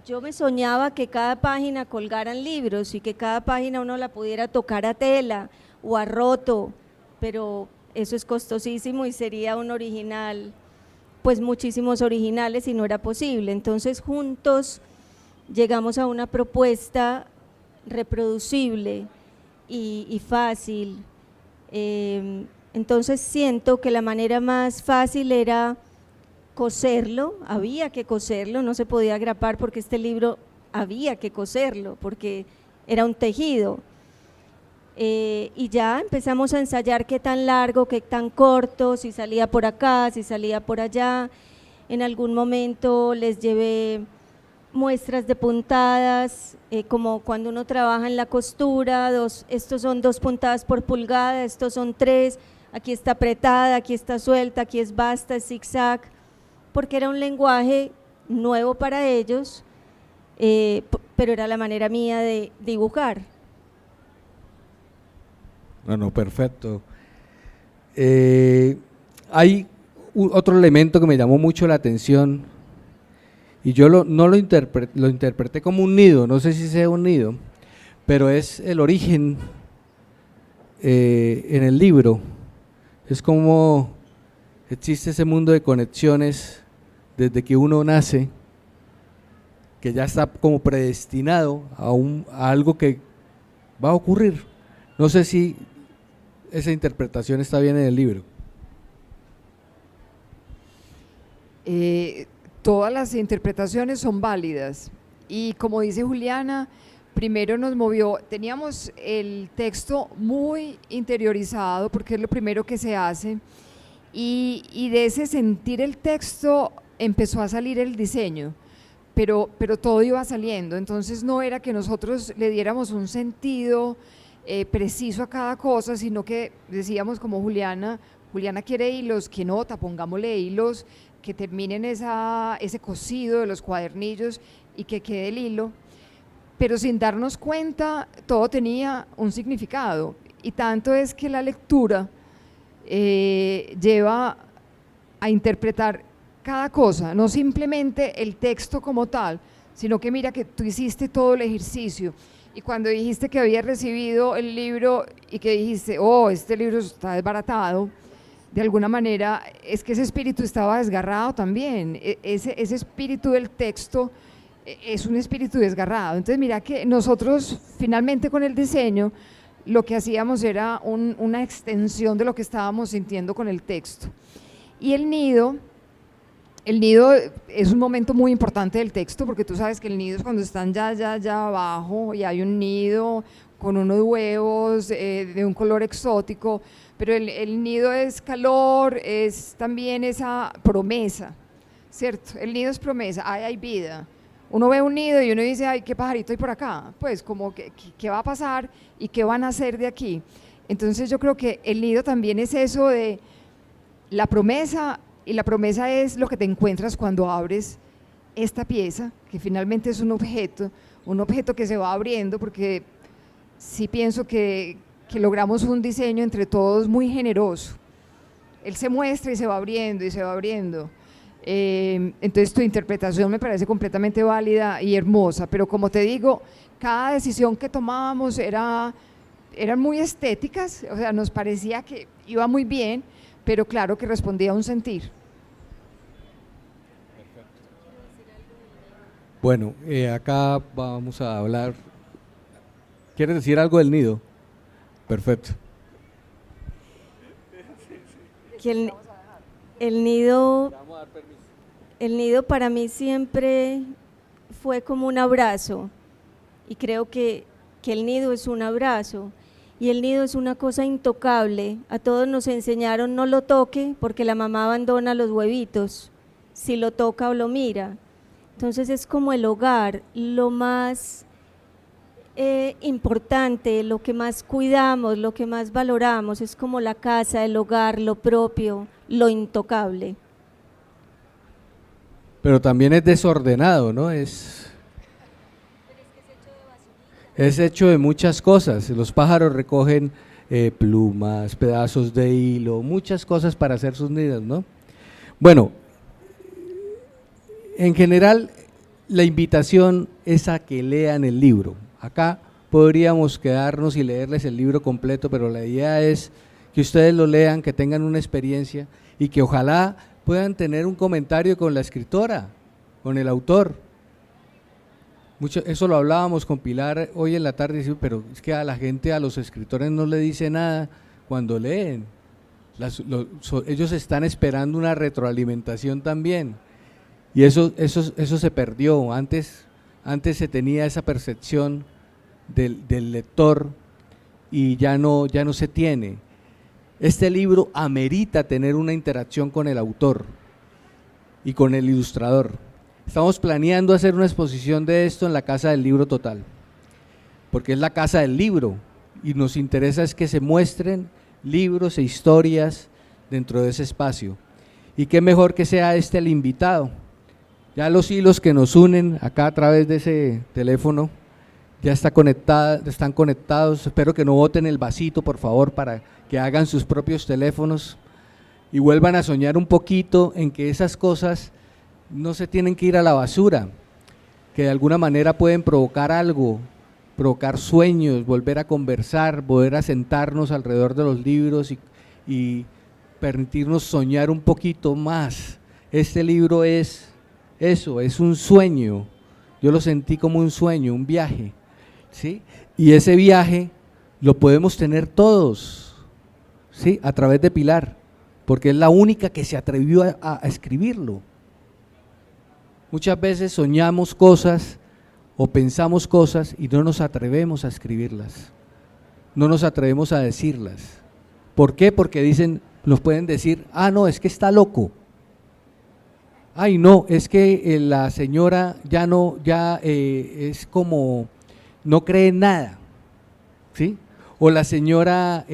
yo me soñaba que cada página colgaran libros y que cada página uno la pudiera tocar a tela o a roto, pero eso es costosísimo y sería un original, pues muchísimos originales y no era posible. Entonces juntos llegamos a una propuesta reproducible y fácil. Entonces siento que la manera más fácil era coserlo, había que coserlo, no se podía grapar porque este libro había que coserlo porque era un tejido. Y ya empezamos a ensayar qué tan largo, qué tan corto, si salía por acá, si salía por allá. En algún momento les llevé muestras de puntadas, como cuando uno trabaja en la costura, estos son 2 puntadas por pulgada, estos son 3, aquí está apretada, aquí está suelta, aquí es basta, es zigzag, porque era un lenguaje nuevo para ellos, pero era la manera mía de dibujar. Bueno, perfecto. Hay otro elemento que me llamó mucho la atención y yo lo interpreté como un nido, no sé si sea un nido, pero es el origen en el libro. Es como existe ese mundo de conexiones desde que uno nace, que ya está como predestinado a algo que va a ocurrir. No sé si esa interpretación está bien en el libro. Todas las interpretaciones son válidas y como dice Juliana, primero nos movió, teníamos el texto muy interiorizado porque es lo primero que se hace y de ese sentir el texto empezó a salir el diseño, pero todo iba saliendo, entonces no era que nosotros le diéramos un sentido preciso a cada cosa, sino que decíamos como Juliana, Juliana quiere hilos, ¿qué nota? Pongámosle hilos que terminen ese cosido de los cuadernillos y que quede el hilo, pero sin darnos cuenta todo tenía un significado, y tanto es que la lectura lleva a interpretar cada cosa, no simplemente el texto como tal, sino que mira que tú hiciste todo el ejercicio, y cuando dijiste que habías recibido el libro y que dijiste, oh, este libro está desbaratado, de alguna manera es que ese espíritu estaba desgarrado también, ese espíritu del texto es un espíritu desgarrado. Entonces mira que nosotros finalmente con el diseño lo que hacíamos era una extensión de lo que estábamos sintiendo con el texto. Y el nido es un momento muy importante del texto, porque tú sabes que el nido es cuando están ya abajo y hay un nido con unos huevos de un color exótico, pero el nido es calor, es también esa promesa, ¿cierto? El nido es promesa, hay vida. Uno ve un nido y uno dice, ay, qué pajarito hay por acá, pues como qué va a pasar y qué van a hacer de aquí. Entonces yo creo que el nido también es eso de la promesa, y la promesa es lo que te encuentras cuando abres esta pieza, que finalmente es un objeto que se va abriendo, porque sí pienso que logramos un diseño entre todos muy generoso. Él se muestra y se va abriendo y se va abriendo. Entonces tu interpretación me parece completamente válida y hermosa, pero como te digo, cada decisión que tomábamos eran muy estéticas, o sea, nos parecía que iba muy bien, pero claro que respondía a un sentir. Bueno, acá vamos a hablar. ¿Quieres decir algo del nido? Perfecto. Que el nido para mí siempre fue como un abrazo, y creo que el nido es un abrazo, y el nido es una cosa intocable. A todos nos enseñaron no lo toque porque la mamá abandona los huevitos si lo toca o lo mira. Entonces es como el hogar, lo más importante, lo que más cuidamos, lo que más valoramos, es como la casa, el hogar, lo propio, lo intocable. Pero también es desordenado, ¿no? Es hecho de muchas cosas. Los pájaros recogen plumas, pedazos de hilo, muchas cosas para hacer sus nidos, ¿no? Bueno, en general la invitación es a que lean el libro. Acá podríamos quedarnos y leerles el libro completo, pero la idea es que ustedes lo lean, que tengan una experiencia y que ojalá puedan tener un comentario con la escritora, con el autor. Eso lo hablábamos con Pilar hoy en la tarde, pero es que a la gente, a los escritores no le dice nada cuando leen. Ellos están esperando una retroalimentación también, y eso se perdió. Antes se tenía esa percepción del lector y ya no se tiene. Este libro amerita tener una interacción con el autor y con el ilustrador. Estamos planeando hacer una exposición de esto en la Casa del Libro Total, porque es la Casa del Libro y nos interesa es que se muestren libros e historias dentro de ese espacio. Y qué mejor que sea este el invitado. Ya los hilos que nos unen acá a través de ese teléfono ya están conectados. Espero que no boten el vasito, por favor, para que hagan sus propios teléfonos y vuelvan a soñar un poquito en que esas cosas no se tienen que ir a la basura, que de alguna manera pueden provocar algo, provocar sueños, volver a conversar, volver a sentarnos alrededor de los libros y permitirnos soñar un poquito más. Este libro es eso, es un sueño. Yo lo sentí como un sueño, un viaje, ¿sí? Y ese viaje lo podemos tener todos, ¿sí? A través de Pilar, porque es la única que se atrevió a escribirlo. Muchas veces soñamos cosas o pensamos cosas y no nos atrevemos a escribirlas, no nos atrevemos a decirlas. ¿Por qué? Porque nos pueden decir, no, es que está loco. Ay, no, es que la señora es como, no cree en nada, ¿sí? O la señora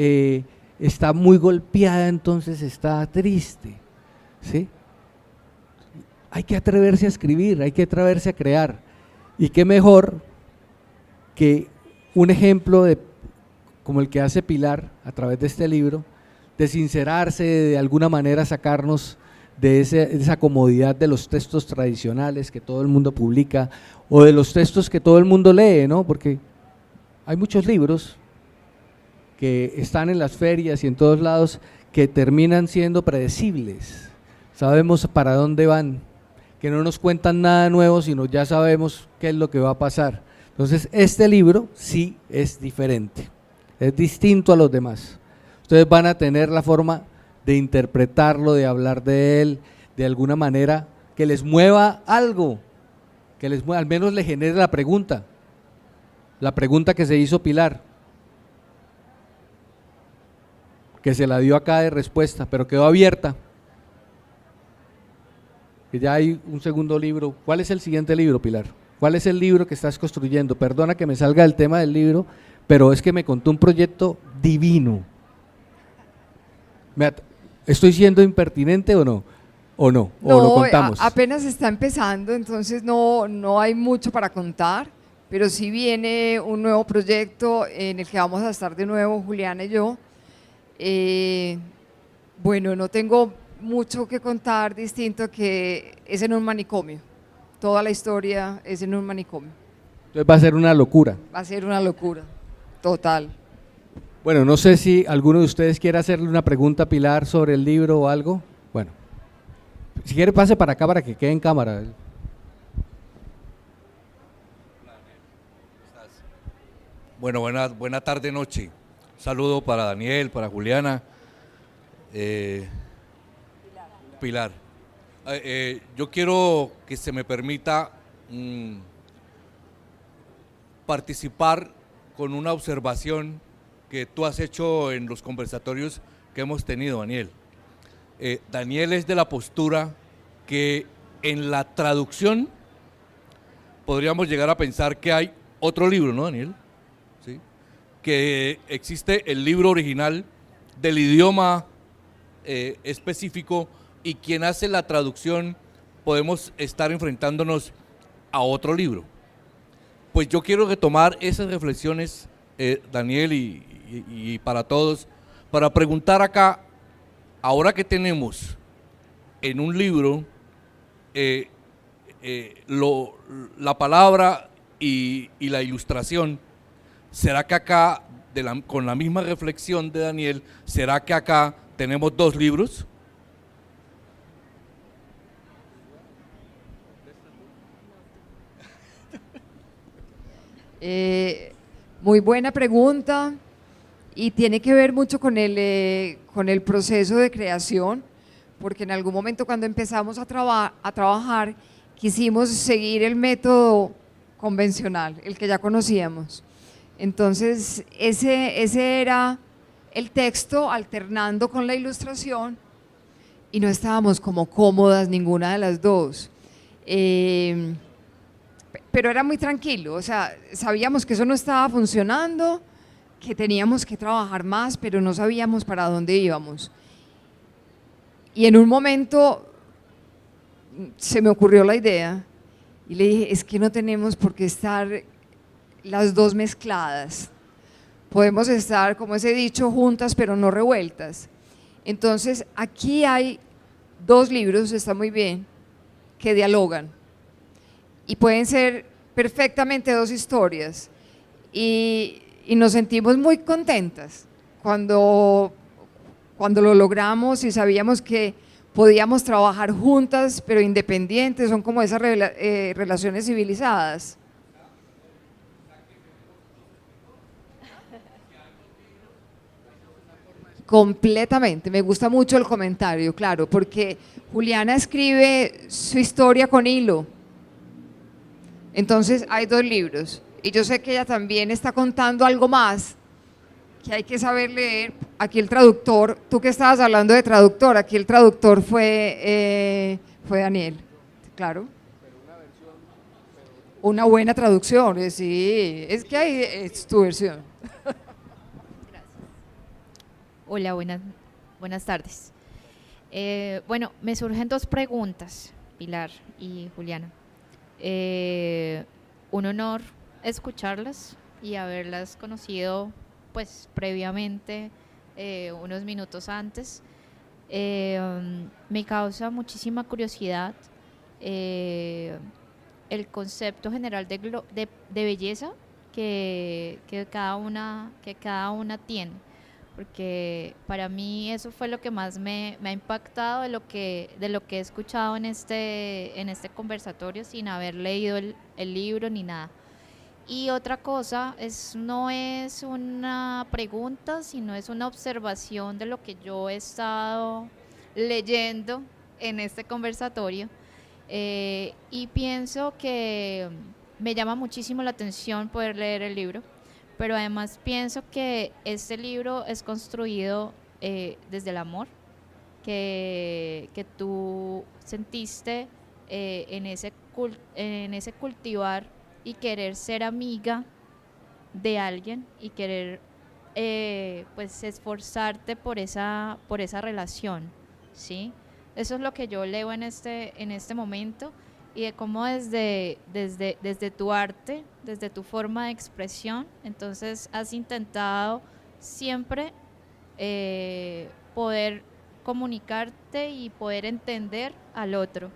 está muy golpeada, entonces está triste, ¿sí? Hay que atreverse a escribir, hay que atreverse a crear, y qué mejor que un ejemplo como el que hace Pilar a través de este libro, de sincerarse, de alguna manera sacarnos de esa comodidad de los textos tradicionales que todo el mundo publica, o de los textos que todo el mundo lee, ¿no? Porque hay muchos libros que están en las ferias y en todos lados que terminan siendo predecibles, sabemos para dónde van, que no nos cuentan nada nuevo, sino ya sabemos qué es lo que va a pasar. Entonces este libro sí es diferente, es distinto a los demás. Ustedes van a tener la forma de interpretarlo, de hablar de él, de alguna manera que les mueva algo, que les mueva, al menos le genere la pregunta que se hizo Pilar, que se la dio acá de respuesta, pero quedó abierta. Que ya hay un segundo libro. ¿Cuál es el siguiente libro, Pilar? ¿Cuál es el libro que estás construyendo? Perdona que me salga del tema del libro, pero es que me contó un proyecto divino. ¿Estoy siendo impertinente o no? ¿O no? ¿O No, lo contamos? apenas está empezando, entonces no hay mucho para contar, pero sí viene un nuevo proyecto en el que vamos a estar de nuevo Juliana y yo. Bueno, no tengo mucho que contar distinto, que es en un manicomio. Toda la historia es en un manicomio. Entonces va a ser una locura. Va a ser una locura, total. Bueno, no sé si alguno de ustedes quiere hacerle una pregunta a Pilar sobre el libro o algo. Bueno, si quiere pase para acá para que quede en cámara. Bueno, buena tarde, noche. Un saludo para Daniel, para Juliana. Pilar. Yo quiero que se me permita participar con una observación que tú has hecho en los conversatorios que hemos tenido, Daniel. Daniel es de la postura que en la traducción podríamos llegar a pensar que hay otro libro, ¿no, Daniel? ¿Sí? Que existe el libro original del idioma específico, y quien hace la traducción podemos estar enfrentándonos a otro libro. Pues yo quiero retomar esas reflexiones, Daniel, y para todos, para preguntar acá, ahora que tenemos en un libro la palabra y la ilustración, ¿será que acá, con la misma reflexión de Daniel, será que acá tenemos dos libros? Muy buena pregunta, y tiene que ver mucho con el proceso de creación, porque en algún momento cuando empezamos a trabajar quisimos seguir el método convencional, el que ya conocíamos. Entonces ese era el texto alternando con la ilustración, y no estábamos como cómodas ninguna de las dos. Pero era muy tranquilo, o sea, sabíamos que eso no estaba funcionando, que teníamos que trabajar más, pero no sabíamos para dónde íbamos. Y en un momento se me ocurrió la idea y le dije, es que no tenemos por qué estar las dos mezcladas, podemos estar, como ese dicho, juntas pero no revueltas. Entonces aquí hay dos libros, está muy bien, que dialogan, y pueden ser perfectamente dos historias, y nos sentimos muy contentas cuando lo logramos, y sabíamos que podíamos trabajar juntas pero independientes, son como esas relaciones civilizadas. Completamente, me gusta mucho el comentario, claro, porque Juliana escribe su historia con hilo. Entonces hay dos libros, y yo sé que ella también está contando algo más que hay que saber leer. Aquí el traductor, tú que estabas hablando de traductor, aquí el traductor fue Daniel, claro. Una buena traducción, sí, es que es tu versión. Hola, buenas tardes. Bueno, me surgen dos preguntas, Pilar y Juliana. Un honor escucharlas y haberlas conocido pues previamente, unos minutos antes. Me causa muchísima curiosidad el concepto general de belleza que cada una tiene, porque para mí eso fue lo que más me ha impactado de lo que he escuchado en este conversatorio sin haber leído el libro ni nada. Y otra cosa, no es una pregunta, sino es una observación de lo que yo he estado leyendo en este conversatorio. Y pienso que me llama muchísimo la atención poder leer el libro, pero además pienso que este libro es construido desde el amor que tú sentiste en ese cultivar y querer ser amiga de alguien y querer pues esforzarte por esa relación, ¿sí? Eso es lo que yo leo en este momento, y de cómo desde tu arte, desde tu forma de expresión, entonces has intentado siempre poder comunicarte y poder entender al otro.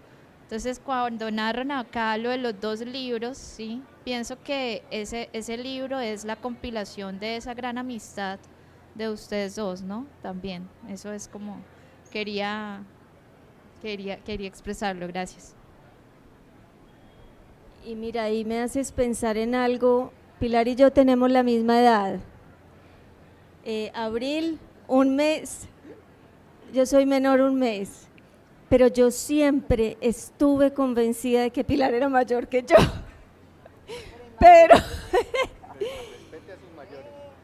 Entonces, cuando narran acá lo de los dos libros, ¿sí? Pienso que ese libro es la compilación de esa gran amistad de ustedes dos, ¿no? También, eso es como, quería expresarlo, gracias. Y mira, ahí me haces pensar en algo. Pilar y yo tenemos la misma edad. Abril, un mes, yo soy menor un mes, pero yo siempre estuve convencida de que Pilar era mayor que yo.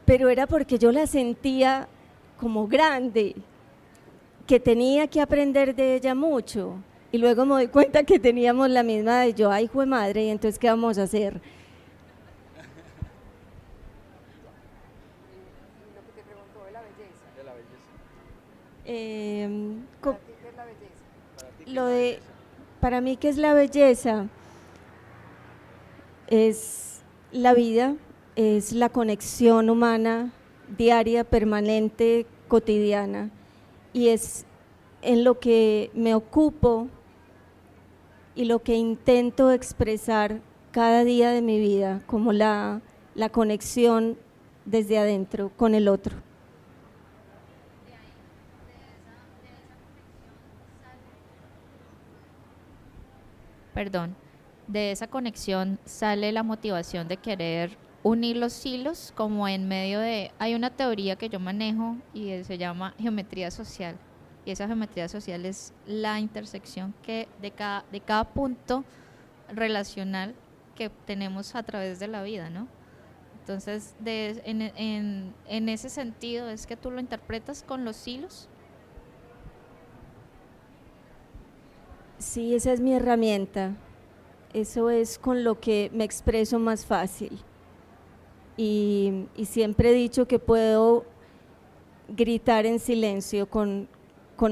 Pero era porque yo la sentía como grande, que tenía que aprender de ella mucho. Y luego me doy cuenta que teníamos la misma edad y yo, ay, jue madre, ¿y entonces qué vamos a hacer? Lo que te preguntó de la belleza. De la belleza. ¿Para ti qué es la belleza? Para mí, ¿qué es la belleza? Es la vida, es la conexión humana diaria, permanente, cotidiana, y es en lo que me ocupo y lo que intento expresar cada día de mi vida, como la conexión desde adentro con el otro. Perdón, de esa conexión sale la motivación de querer unir los hilos, como en medio de, hay una teoría que yo manejo y se llama geometría social, y esa geometría social es la intersección de cada punto relacional que tenemos a través de la vida, ¿no? Entonces, en ese sentido, ¿es que tú lo interpretas con los hilos? Sí, esa es mi herramienta, eso es con lo que me expreso más fácil, y siempre he dicho que puedo gritar en silencio con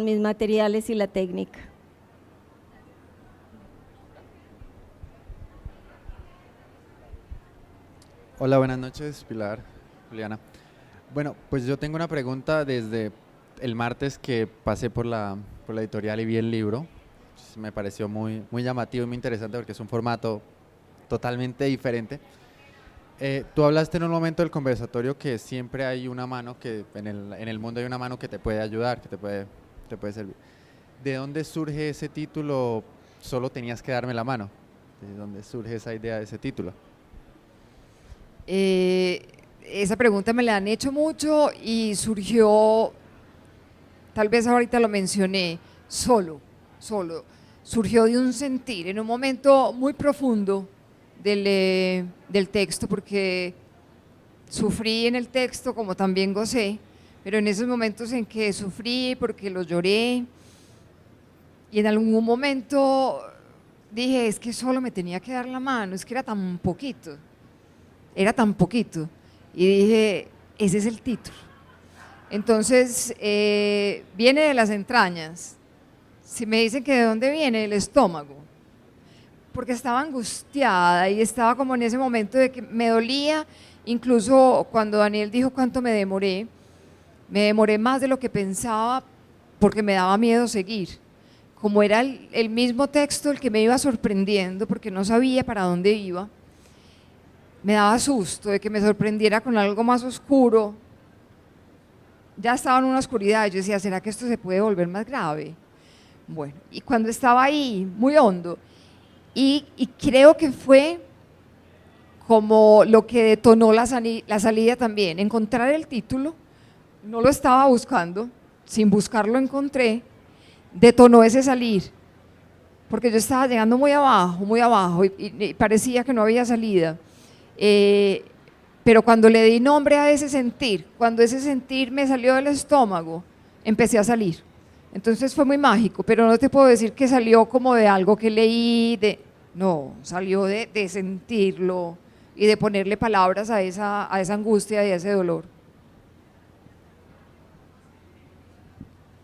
mis materiales y la técnica. Hola, buenas noches, Pilar, Juliana. Bueno, pues yo tengo una pregunta desde el martes que pasé por la editorial y vi el libro. Me pareció muy llamativo y muy interesante porque es un formato totalmente diferente. Tú hablaste en un momento del conversatorio que siempre hay una mano, que en el mundo hay una mano que te puede ayudar, que te puede servir. ¿De dónde surge ese título? Solo tenías que darme la mano. ¿De dónde surge esa idea de ese título? Esa pregunta me la han hecho mucho y surgió, tal vez ahorita lo mencioné, solo, surgió de un sentir, en un momento muy profundo del texto, porque sufrí en el texto como también gocé, pero en esos momentos en que sufrí porque lo lloré, y en algún momento dije, es que solo me tenía que dar la mano, es que era tan poquito, y dije, ese es el título. Entonces, viene de las entrañas. Si me dicen que de dónde viene, del estómago, porque estaba angustiada y estaba como en ese momento de que me dolía, incluso cuando Daniel dijo cuánto me demoré más de lo que pensaba porque me daba miedo seguir. Como era el mismo texto el que me iba sorprendiendo porque no sabía para dónde iba, me daba susto de que me sorprendiera con algo más oscuro. Ya estaba en una oscuridad, yo decía, ¿será que esto se puede volver más grave? Bueno, y cuando estaba ahí, muy hondo, y creo que fue como lo que detonó la salida también, encontrar el título, no lo estaba buscando, sin buscarlo lo encontré, detonó ese salir, porque yo estaba llegando muy abajo y parecía que no había salida. Pero cuando le di nombre a ese sentir, cuando ese sentir me salió del estómago, empecé a salir. Entonces fue muy mágico, pero no te puedo decir que salió como de algo que leí, no, salió de sentirlo y de ponerle palabras a esa angustia y a ese dolor.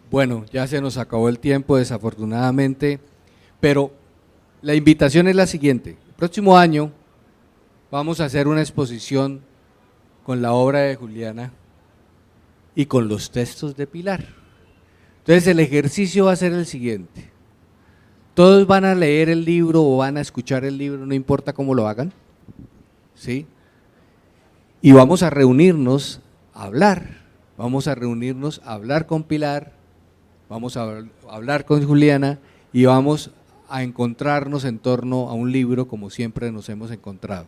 Bueno, ya se nos acabó el tiempo desafortunadamente, pero la invitación es la siguiente. El próximo año vamos a hacer una exposición con la obra de Juliana y con los textos de Pilar. Entonces el ejercicio va a ser el siguiente. Todos van a leer el libro o van a escuchar el libro, no importa cómo lo hagan, ¿sí? Y vamos a reunirnos a hablar, con Pilar, vamos a hablar con Juliana y vamos a encontrarnos en torno a un libro como siempre nos hemos encontrado.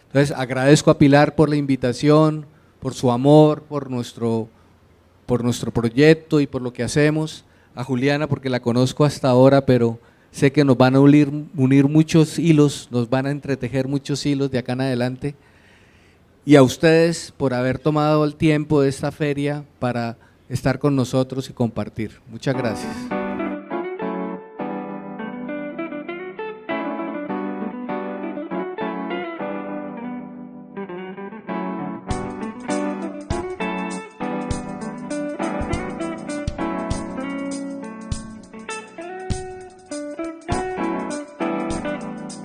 Entonces agradezco a Pilar por la invitación, por su amor, por nuestro proyecto y por lo que hacemos, a Juliana porque la conozco hasta ahora, pero sé que nos van a unir muchos hilos, nos van a entretejer muchos hilos de acá en adelante, y a ustedes por haber tomado el tiempo de esta feria para estar con nosotros y compartir. Muchas gracias.